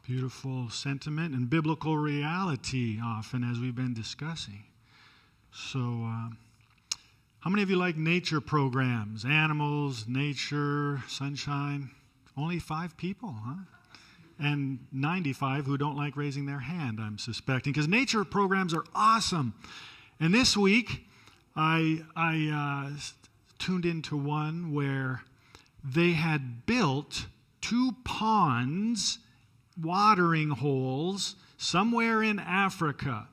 Beautiful sentiment and biblical reality often as we've been discussing. So, how many of you like nature programs? Animals, nature, sunshine? Only 5 people, huh? And 95 who don't like raising their hand, I'm suspecting, because nature programs are awesome. And this week, I tuned into one where they had built 2 ponds, watering holes, somewhere in Africa,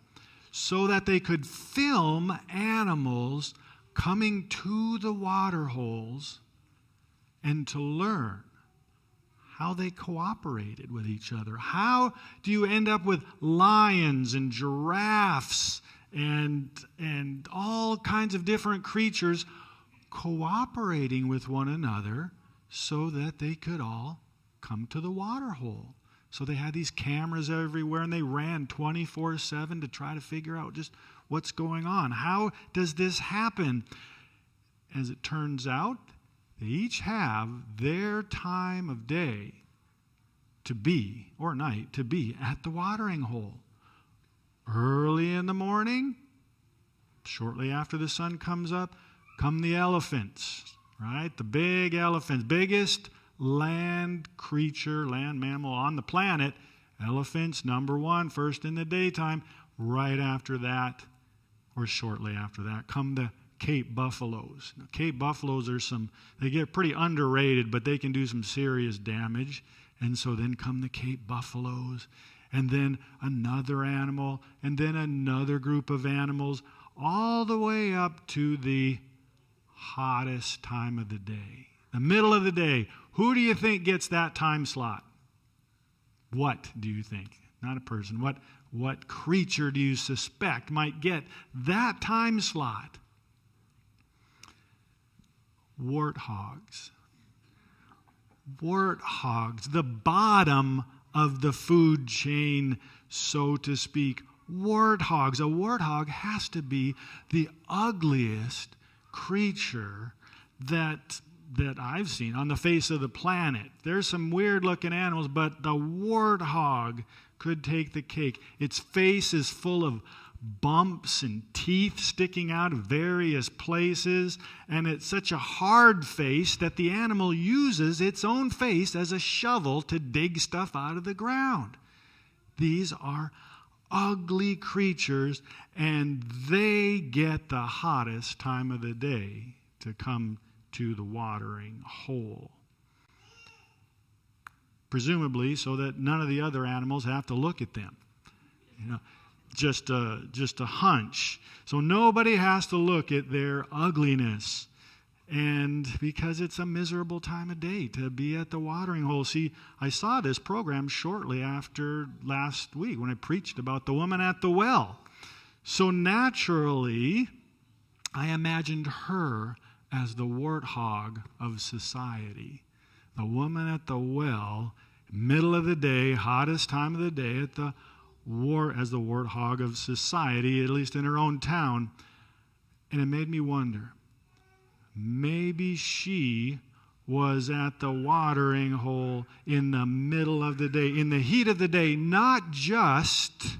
so that they could film animals coming to the water holes and to learn how they cooperated with each other. How do you end up with lions and giraffes and all kinds of different creatures cooperating with one another so that they could all come to the water hole? So they had these cameras everywhere, and they ran 24/7 to try to figure out just what's going on. How does this happen? As it turns out, they each have their time of day to be, or night, to be at the watering hole. Early in the morning, shortly after the sun comes up, come the elephants, right? The big elephants, biggest land creature, land mammal on the planet. Elephants, number 1, first in the daytime. Right after that, or shortly after that, come the Cape buffaloes. Now, Cape buffaloes they get pretty underrated, but they can do some serious damage. And so then come the Cape buffaloes, and then another animal, and then another group of animals, all the way up to the hottest time of the day, the middle of the day. Who do you think gets that time slot? What do you think? Not a person. What creature do you suspect might get that time slot? Warthogs. Warthogs, the bottom of the food chain, so to speak. Warthogs. A warthog has to be the ugliest creature that I've seen on the face of the planet. There's some weird-looking animals, but the warthog could take the cake. Its face is full of bumps and teeth sticking out of various places, and it's such a hard face that the animal uses its own face as a shovel to dig stuff out of the ground. These are ugly creatures, and they get the hottest time of the day to come to the watering hole. Presumably so that none of the other animals have to look at them. Just a hunch. So nobody has to look at their ugliness. And because it's a miserable time of day to be at the watering hole. See, I saw this program shortly after last week when I preached about the woman at the well. So naturally, I imagined her as the warthog of society. The woman at the well, middle of the day, hottest time of the day, as the warthog of society, at least in her own town. And it made me wonder, maybe she was at the watering hole in the middle of the day, in the heat of the day, not just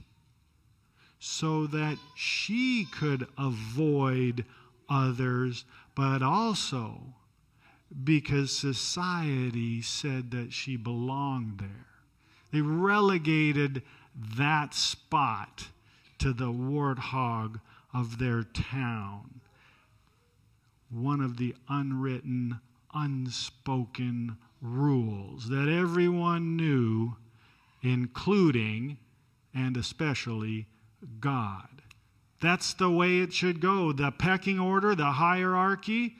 so that she could avoid others, but also because society said that she belonged there. They relegated that spot to the warthog of their town. One of the unwritten, unspoken rules that everyone knew, including and especially God. That's the way it should go. The pecking order, the hierarchy,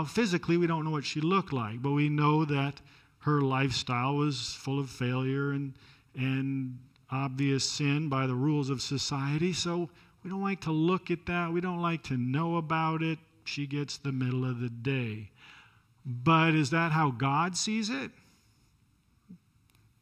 physically we don't know what she looked like, but we know that her lifestyle was full of failure and obvious sin by the rules of society. So we don't like to look at that. We don't like to know about it. She gets the middle of the day. But is that how God sees it?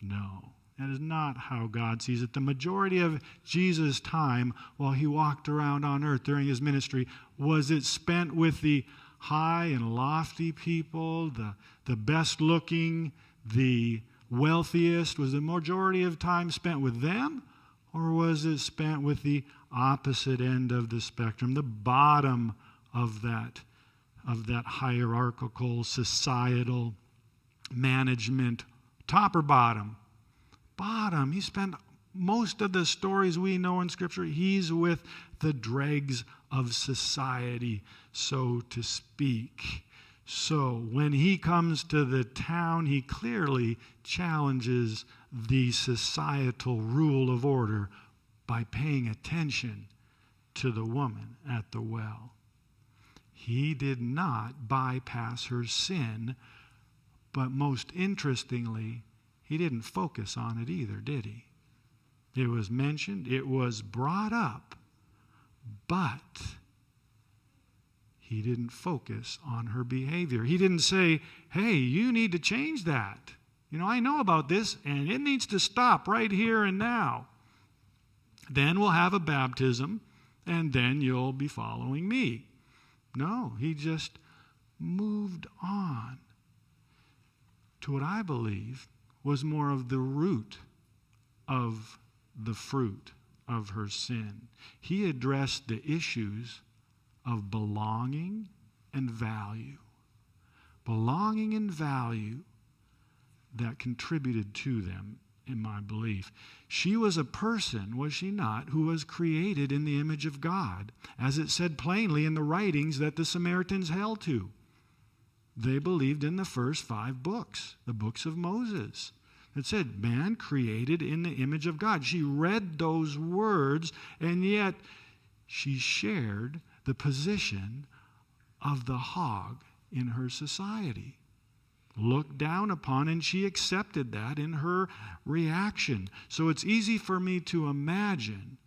No. That is not how God sees it. The majority of Jesus' time while he walked around on earth during his ministry was it spent with the high and lofty people, the best looking, the wealthiest? Was the majority of time spent with them? Or was it spent with the opposite end of the spectrum, the bottom of that hierarchical, societal management? Top or bottom? Bottom. He spent most of the stories we know in Scripture, he's with the dregs of society, so to speak. So when he comes to the town, he clearly challenges the societal rule of order by paying attention to the woman at the well. He did not bypass her sin, but most interestingly, he didn't focus on it either, did he? It was mentioned, it was brought up, but he didn't focus on her behavior. He didn't say, hey, you need to change that. I know about this, and it needs to stop right here and now. Then we'll have a baptism, and then you'll be following me. No, he just moved on to what I believe was more of the root of the fruit of her sin. He addressed the issues of belonging and value. Belonging and value that contributed to them, in my belief. She was a person, was she not, who was created in the image of God, as it said plainly in the writings that the Samaritans held to. They believed in the first 5 books, the books of Moses. It said, man created in the image of God. She read those words, and yet she shared the position of the hog in her society. Looked down upon, and she accepted that in her reaction. So it's easy for me to imagine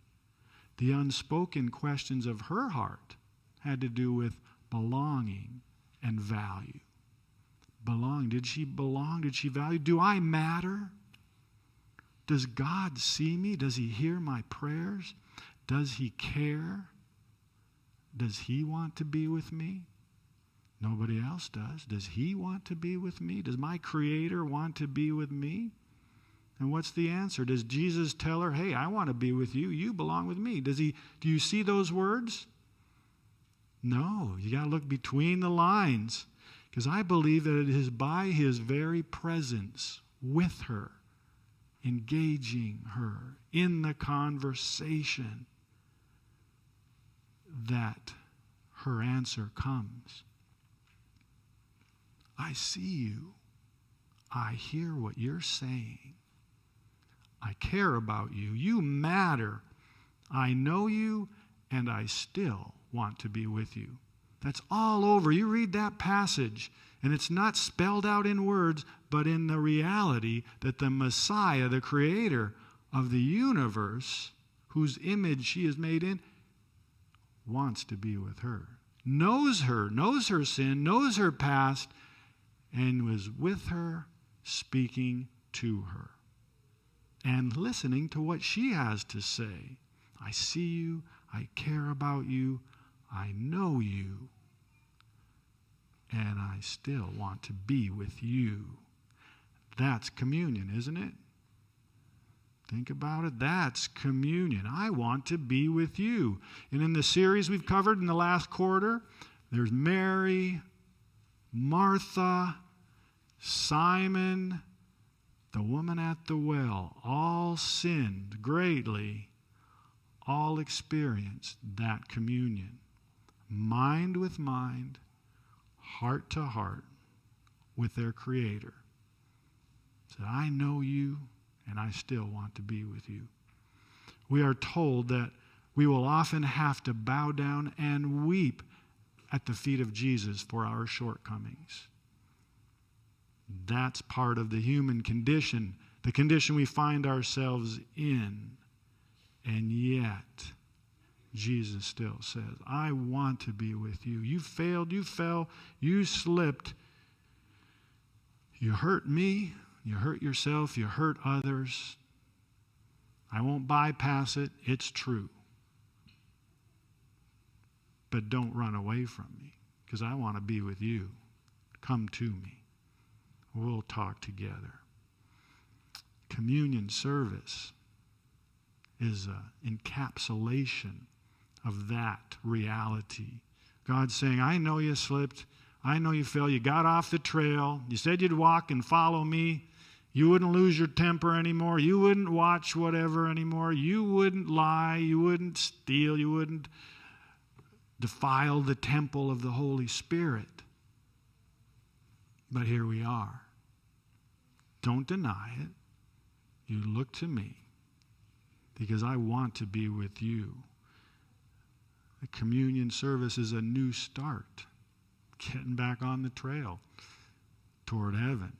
the unspoken questions of her heart had to do with belonging and value. Belong. Did she belong? Did she value? Do I matter? Does God see me? Does he hear my prayers? Does he care? Does he want to be with me? Nobody else does. Does he want to be with me? Does my Creator want to be with me? And what's the answer? Does Jesus tell her, hey, I want to be with you. You belong with me. Do you see those words? No. You got to look between the lines. Because I believe that it is by his very presence with her, engaging her in the conversation, that her answer comes. I see you. I hear what you're saying. I care about you. You matter. I know you, and I still want to be with you. That's all over. You read that passage, and it's not spelled out in words, but in the reality that the Messiah, the creator of the universe, whose image she is made in, wants to be with her. Knows her sin, knows her past, and was with her, speaking to her, and listening to what she has to say. I see you. I care about you. I know you, and I still want to be with you. That's communion, isn't it? Think about it. That's communion. I want to be with you. And in the series we've covered in the last quarter, there's Mary, Martha, Simon, the woman at the well. All sinned greatly. All experienced that communion. Mind with mind, heart to heart with their Creator. Said, I know you, and I still want to be with you. We are told that we will often have to bow down and weep at the feet of Jesus for our shortcomings. That's part of the human condition, the condition we find ourselves in. And yet, Jesus still says, I want to be with you. You failed, you fell, you slipped. You hurt me, you hurt yourself, you hurt others. I won't bypass it. It's true. But don't run away from me, because I want to be with you. Come to me. We'll talk together. communion service is an encapsulation of that reality. God's saying, I know you slipped. I know you fell. You got off the trail. You said you'd walk and follow me. You wouldn't lose your temper anymore. You wouldn't watch whatever anymore. You wouldn't lie. You wouldn't steal. You wouldn't defile the temple of the Holy Spirit. But here we are. Don't deny it. You look to me because I want to be with you. The communion service is a new start, getting back on the trail toward heaven.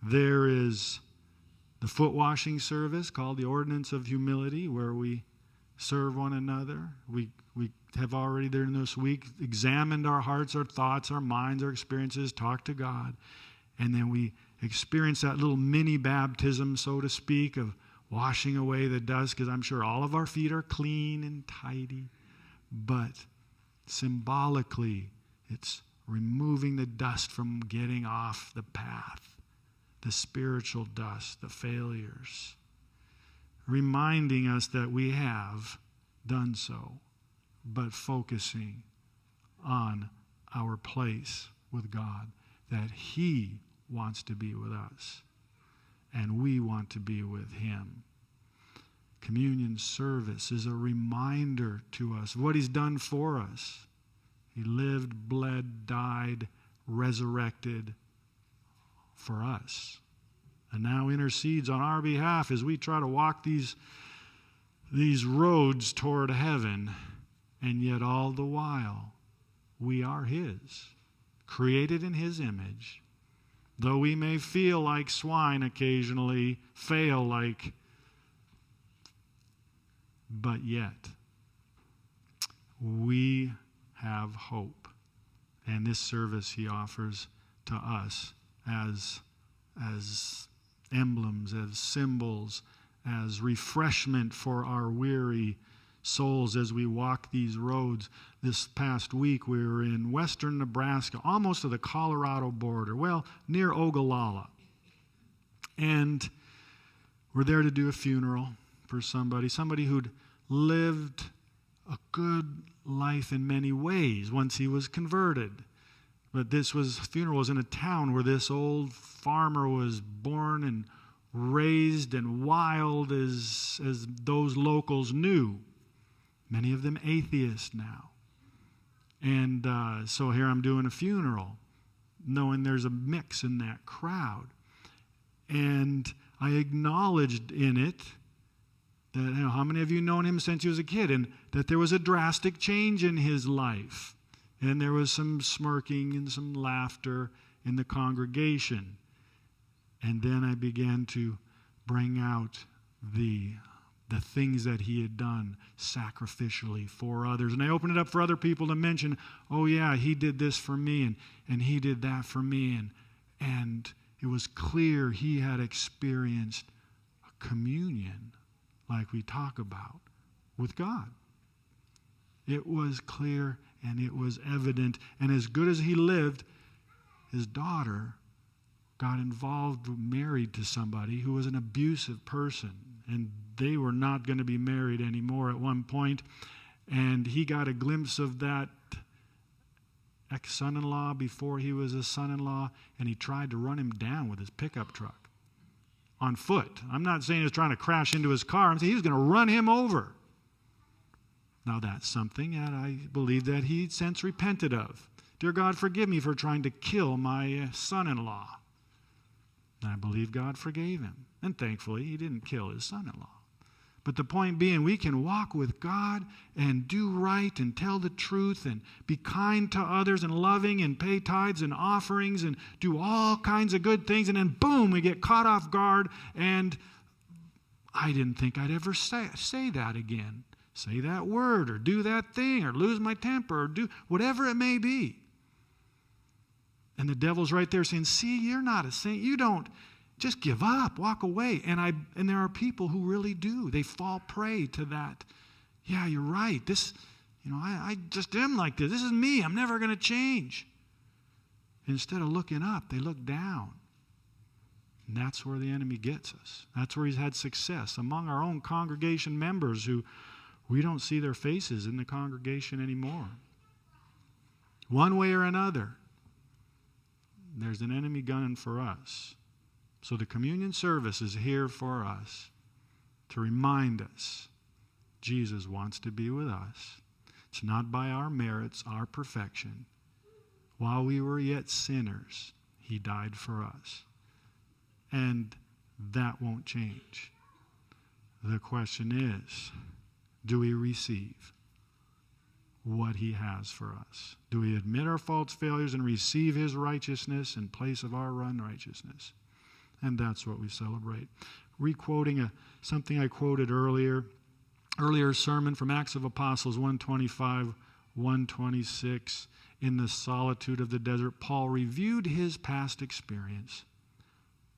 There is the foot washing service called the Ordinance of Humility, where we serve one another. We have already during this week examined our hearts, our thoughts, our minds, our experiences, talked to God. And then we experience that little mini baptism, so to speak, of washing away the dust, because I'm sure all of our feet are clean and tidy. But symbolically, it's removing the dust from getting off the path. The spiritual dust, the failures, reminding us that we have done so, but focusing on our place with God, that He wants to be with us, and we want to be with Him. Communion service is a reminder to us of what He's done for us. He lived, bled, died, resurrected for us, and now intercedes on our behalf as we try to walk these roads toward heaven. And yet all the while we are His, created in His image. Though we may feel like swine occasionally, fail like, but yet we have hope. And this service He offers to us as emblems, as symbols, as refreshment for our weary souls as we walk these roads. This past week we were in western Nebraska, almost to the Colorado border, well, near Ogallala. And we're there to do a funeral for somebody who'd lived a good life in many ways once he was converted. But funeral was in a town where this old farmer was born and raised and wild as those locals knew. Many of them atheists now. And so here I'm doing a funeral, knowing there's a mix in that crowd. And I acknowledged in it that, how many of you known him since he was a kid? And that there was a drastic change in his life. And there was some smirking and some laughter in the congregation. And then I began to bring out the things that he had done sacrificially for others. And I opened it up for other people to mention, oh yeah, he did this for me, and he did that for me. And it was clear he had experienced a communion like we talk about with God. It was clear and it was evident. And as good as he lived, his daughter got involved, married to somebody who was an abusive person. And they were not going to be married anymore at one point. And he got a glimpse of that ex-son-in-law before he was a son-in-law, and he tried to run him down with his pickup truck on foot. I'm not saying he was trying to crash into his car. I'm saying he was going to run him over. Now that's something that I believe that he since repented of. Dear God, forgive me for trying to kill my son-in-law. And I believe God forgave him. And thankfully, he didn't kill his son-in-law. But the point being, we can walk with God and do right and tell the truth and be kind to others and loving and pay tithes and offerings and do all kinds of good things. And then boom, we get caught off guard. And I didn't think I'd ever say that again. Say that word or do that thing or lose my temper or do whatever it may be. And the devil's right there saying, see, you're not a saint. You don't. Just give up, walk away. And there are people who really do. They fall prey to that. Yeah, you're right. I just am like this. This is me. I'm never going to change. Instead of looking up, they look down. And that's where the enemy gets us. That's where he's had success among our own congregation members who we don't see their faces in the congregation anymore. One way or another, there's an enemy gunning for us. So the communion service is here for us to remind us Jesus wants to be with us. It's not by our merits, our perfection. While we were yet sinners, he died for us. And that won't change. The question is, do we receive what he has for us? Do we admit our faults, failures, and receive his righteousness in place of our unrighteousness? And that's what we celebrate. Requoting something I quoted earlier sermon from Acts of Apostles 1:25, 1:26. In the solitude of the desert, Paul reviewed his past experience,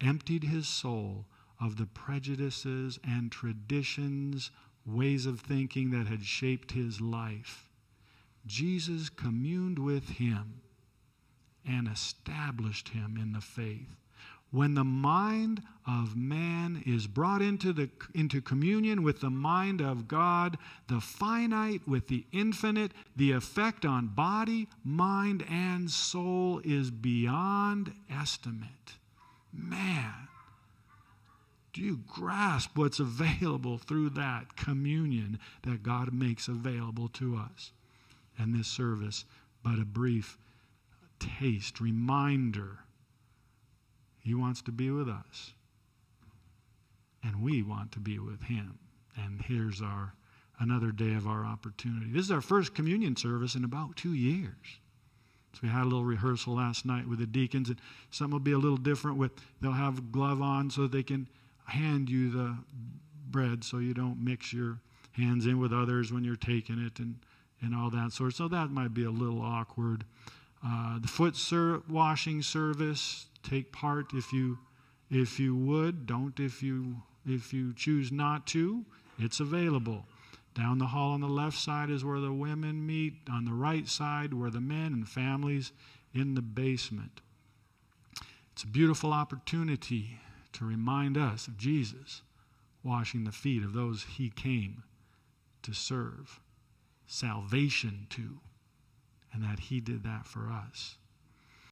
emptied his soul of the prejudices and traditions, ways of thinking that had shaped his life. Jesus communed with him and established him in the faith. When the mind of man is brought into communion with the mind of God, the finite with the infinite, the effect on body, mind, and soul is beyond estimate. Man, do you grasp what's available through that communion that God makes available to us? And this service, but a brief taste, reminder. He wants to be with us. And we want to be with him. And here's another day of our opportunity. This is our first communion service in about 2 years. So we had a little rehearsal last night with the deacons, and something will be a little different. They'll have a glove on so they can hand you the bread so you don't mix your hands in with others when you're taking it and all that sort. So that might be a little awkward. The foot washing service, take part if you would. Don't if you choose not to. It's available. Down the hall on the left side is where the women meet. On the right side where the men and families in the basement. It's a beautiful opportunity to remind us of Jesus washing the feet of those he came to serve salvation to, and that he did that for us.